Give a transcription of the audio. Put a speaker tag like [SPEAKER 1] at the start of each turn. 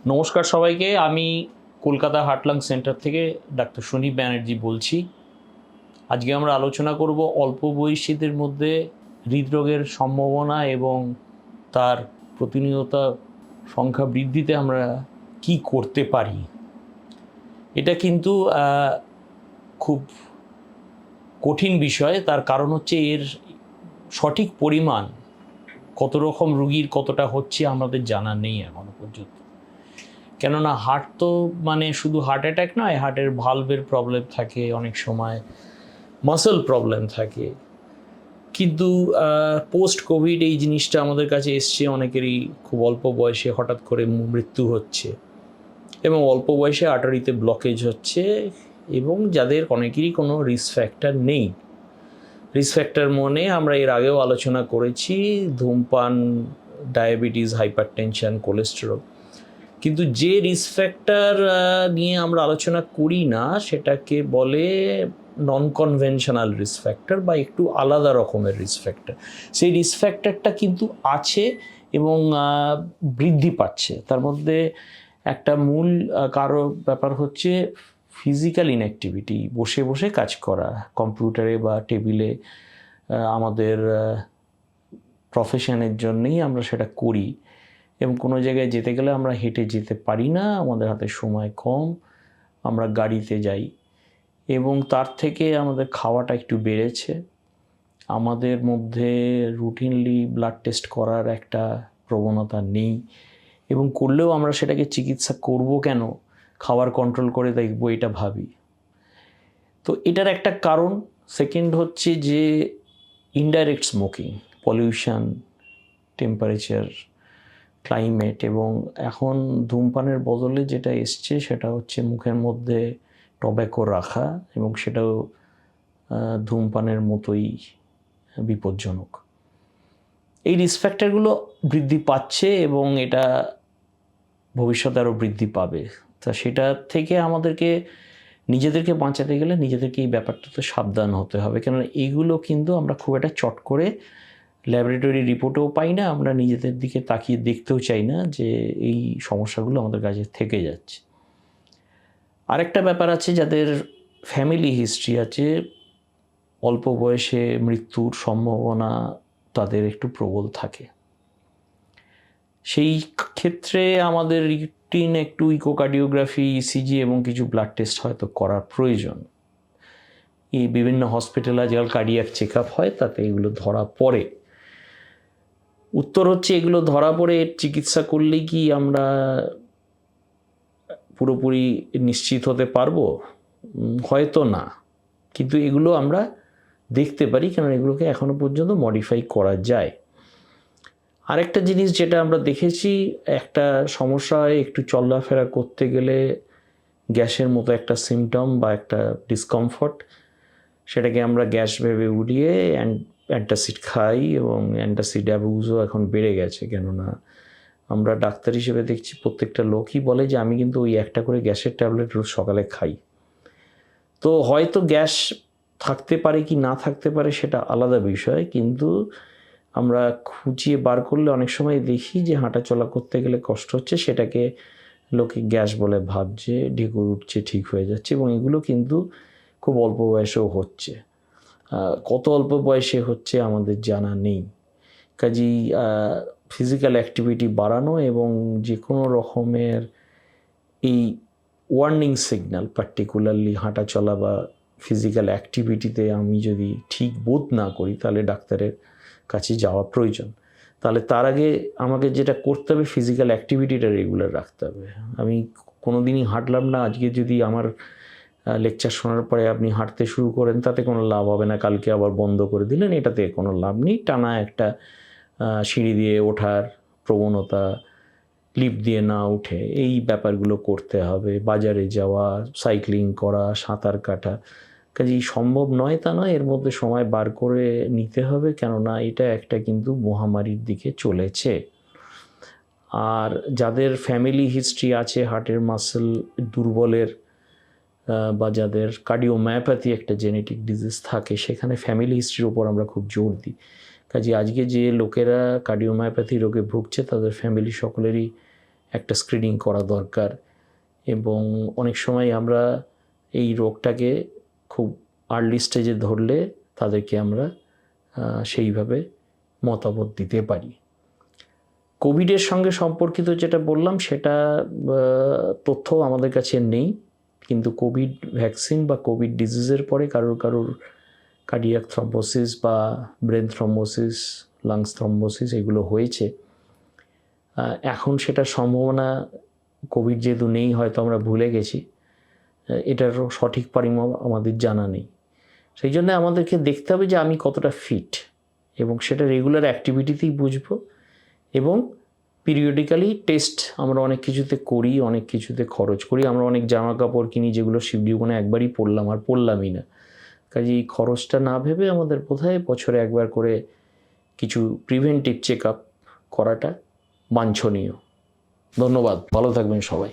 [SPEAKER 1] নমস্কার সবাইকে। আমি কলকাতা হার্ট লাং সেন্টার থেকে ডাক্তার সুনীপ ব্যানার্জি বলছি। আজকে আমরা আলোচনা করব অল্প বয়সীদের মধ্যে হৃদরোগের সম্ভাবনা এবং তার প্রতিনিয়ত সংখ্যা বৃদ্ধিতে আমরা কি করতে পারি। এটা কিন্তু খুব কঠিন বিষয়। তার কারণ হচ্ছে এর সঠিক পরিমাণ কত রকম রুগীর কতটা হচ্ছে আমাদের জানা নেই এখনো পর্যন্ত। কেননা হার্ট তো মানে শুধু হার্ট অ্যাটাক নয়, হার্টের ভালভের প্রবলেম থাকে, অনেক সময় মাসল প্রবলেম থাকে। কিন্তু পোস্ট কোভিড এই জিনিসটা আমাদের কাছে এসছে, অনেকেরই খুব অল্প বয়সে হঠাৎ করে মৃত্যু হচ্ছে এবং অল্প বয়সে আর্টারিতে ব্লকেজ হচ্ছে, এবং যাদের অনেকেরই কোনো রিস্ক ফ্যাক্টর নেই। রিস্ক ফ্যাক্টর মনে আমরা এর আগেও আলোচনা করেছি, ধূমপান, ডায়াবেটিস, হাইপারটেনশন, কোলেস্টেরল। কিন্তু যে রিস্ক ফ্যাক্টর নিয়ে আমরা আলোচনা করি না সেটাকে বলে নন কনভেনশনাল রিস্ক ফ্যাক্টর বা একটু আলাদা রকমের রিস্ক ফ্যাক্টর। সেই রিস্ক ফ্যাক্টরটা কিন্তু আছে এবং বৃদ্ধি পাচ্ছে। তার মধ্যে একটা মূল ব্যাপার হচ্ছে ফিজিক্যাল ইনঅ্যাক্টিভিটি, বসে বসে কাজ করা, কম্পিউটারে বা টেবিলে। আমাদের প্রফেশনের জন্যই আমরা সেটা করি এবং কোনো জায়গায় যেতে গেলে আমরা হেঁটে যেতে পারি না, আমাদের হাতে সময় কম, আমরা গাড়িতে যাই এবং তার থেকে আমাদের খাওয়াটা একটু বেড়েছে। আমাদের মধ্যে রুটিনলি ব্লাড টেস্ট করার একটা প্রবণতা নেই এবং করলেও আমরা সেটাকে চিকিৎসা করব কেন, খাবার কন্ট্রোল করে দেখব এটা ভাবি। তো এটার একটা কারণ। সেকেন্ড হচ্ছে যে indirect smoking, pollution, temperature, climate, এবং এখন ধূমপানের বদলে যেটা এসছে সেটা হচ্ছে মুখের মধ্যে টব্যাকো রাখা, এবং সেটাও ধূমপানের মতোই বিপজ্জনক। এই রিস্ক ফ্যাক্টরগুলো বৃদ্ধি পাচ্ছে এবং এটা ভবিষ্যতে আরও বৃদ্ধি পাবে। তা সেটা থেকে আমাদেরকে নিজেদেরকে বাঁচাতে গেলে নিজেদেরকে এই ব্যাপারটাতে সাবধান হতে হবে, কেননা এইগুলো কিন্তু আমরা খুব একটা চট করে ল্যাবরেটরি রিপোর্টেও পাই না, আমরা নিজেদের দিকে তাকিয়ে দেখতেও চাই না যে এই সমস্যাগুলো আমাদের কাছে থেকে যাচ্ছে। আরেকটা ব্যাপার আছে, যাদের ফ্যামিলি হিস্ট্রি আছে, অল্প বয়সে মৃত্যুর সম্ভাবনা তাদের একটু প্রবল থাকে। সেই ক্ষেত্রে আমাদের রুটিন একটু ইকোকার্ডিওগ্রাফি, ইসিজি এবং কিছু ব্লাড টেস্ট হয়তো করার প্রয়োজন। এই বিভিন্ন হসপিটালে আজকাল কার্ডিয়াক চেক আপ হয়, তাতে এগুলো ধরা পড়ে। উত্তর হচ্ছে এগুলো ধরা পড়ে চিকিৎসা করলেই কি আমরা পুরোপুরি নিশ্চিত হতে পারবো? হয়তো না, কিন্তু এগুলো আমরা দেখতে পারি, কারণ এগুলোকে এখনো পর্যন্ত মডিফাই করা যায়। আরেকটা জিনিস যেটা আমরা দেখেছি, একটা সমস্যা হয় একটু চলাফেরা করতে গেলে গ্যাসের মতো একটা সিমটম বা একটা ডিসকমফর্ট, সেটাকে আমরা গ্যাস ভেবে উড়িয়ে অ্যান্টাসিড খাই, এবং অ্যান্টাসিড অ্যাবিউজও এখন বেড়ে গেছে। কেননা আমরা ডাক্তার হিসেবে দেখছি প্রত্যেকটা লোকই বলে যে আমি কিন্তু ওই একটা করে গ্যাসের ট্যাবলেট রোজ সকালে খাই। তো হয়তো গ্যাস থাকতে পারে কি না থাকতে পারে সেটা আলাদা বিষয়, কিন্তু আমরা খুঁজিয়ে বার করলে অনেক সময় দেখি যে হাঁটা চলা করতে গেলে কষ্ট হচ্ছে, সেটাকে লোকে গ্যাস বলে ভাবছে, ঢেকুর উঠছে, ঠিক হয়ে যাচ্ছে, এবং এগুলো কিন্তু খুব অল্প বয়সেও হচ্ছে। কত অল্প বয়সে হচ্ছে আমাদের জানা নেই। কাজেই ফিজিক্যাল অ্যাক্টিভিটি বাড়ানো এবং যে কোনো রকমের এই ওয়ার্নিং সিগন্যাল, পার্টিকুলারলি হাঁটা চলা বা ফিজিক্যাল অ্যাক্টিভিটিতে আমি যদি ঠিক বোধ না করি, তাহলে ডাক্তারের কাছে যাওয়া প্রয়োজন। তাহলে তার আগে আমাকে যেটা করতে হবে, ফিজিক্যাল অ্যাক্টিভিটিটা রেগুলার রাখতে হবে। আমি কোনো দিনই হাঁটলাম না, আজকে যদি আমার লেকচার শোনার পরে আপনি হাঁটতে শুরু করেন, তাতে কোনো লাভ হবে না, কালকে আবার বন্ধ করে দিলেন, এটাতে কোনো লাভ নেই। টানা একটা সিঁড়ি দিয়ে ওঠার প্রবণতা, লিফট দিয়ে না উঠে এই ব্যাপারগুলো করতে হবে। বাজারে যাওয়া, সাইক্লিং করা, সাঁতার কাটা, কাজেই সম্ভব নয় তা নয়, এর মধ্যে সময় বার করে নিতে হবে, কেননা এটা একটা কিন্তু মহামারীর দিকে চলেছে। আর যাদের ফ্যামিলি হিস্ট্রি আছে হার্টের মাসেল দুর্বলের, বা যাদের কার্ডিওমায়োপ্যাথি একটা জেনেটিক ডিজিজ থাকে, সেখানে ফ্যামিলি হিস্ট্রির ওপর আমরা খুব জোর দিই। কাজে আজকে যে লোকেরা কার্ডিওমায়োপ্যাথি রোগে ভুগছে, তাদের ফ্যামিলি সকলেরই একটা স্ক্রিনিং করা দরকার। এবং অনেক সময় আমরা এই রোগটাকে খুব আর্লি স্টেজে ধরলে তাদেরকে আমরা সেইভাবে মতামত দিতে পারি। কোভিডের সঙ্গে সম্পর্কিত যেটা বললাম সেটা তথ্য আমাদের কাছে নেই, কিন্তু কোভিড ভ্যাকসিন বা কোভিড ডিজিজের পরে কারোর কার্ডিয়াক থ্রম্বোসিস বা ব্রেন থ্রম্বোসিস, লাংস থ্রম্বোসিস এগুলো হয়েছে। এখন সেটার সম্ভাবনা, কোভিড যেহেতু নেই হয়তো আমরা ভুলে গেছি, এটার সঠিক পরিমাপ আমাদের জানা নেই। সেই জন্য আমাদেরকে দেখতে হবে যে আমি কতটা ফিট, এবং সেটা রেগুলার অ্যাক্টিভিটিতেই বুঝবো। এবং পিরিয়ডিক্যালি টেস্ট আমরা অনেক কিছুতে করি, অনেক কিছুতে খরচ করি। আমরা অনেক জামা কাপড় কিনি যেগুলো জীবনে একবারই পরলাম আর পরলামই না। কাজে এই খরচটা না ভেবে আমাদের বোধহয় বছরে একবার করে কিছু প্রিভেন্টিভ চেক আপ করাটা বাঞ্ছনীয়। ধন্যবাদ, ভালো থাকবেন সবাই।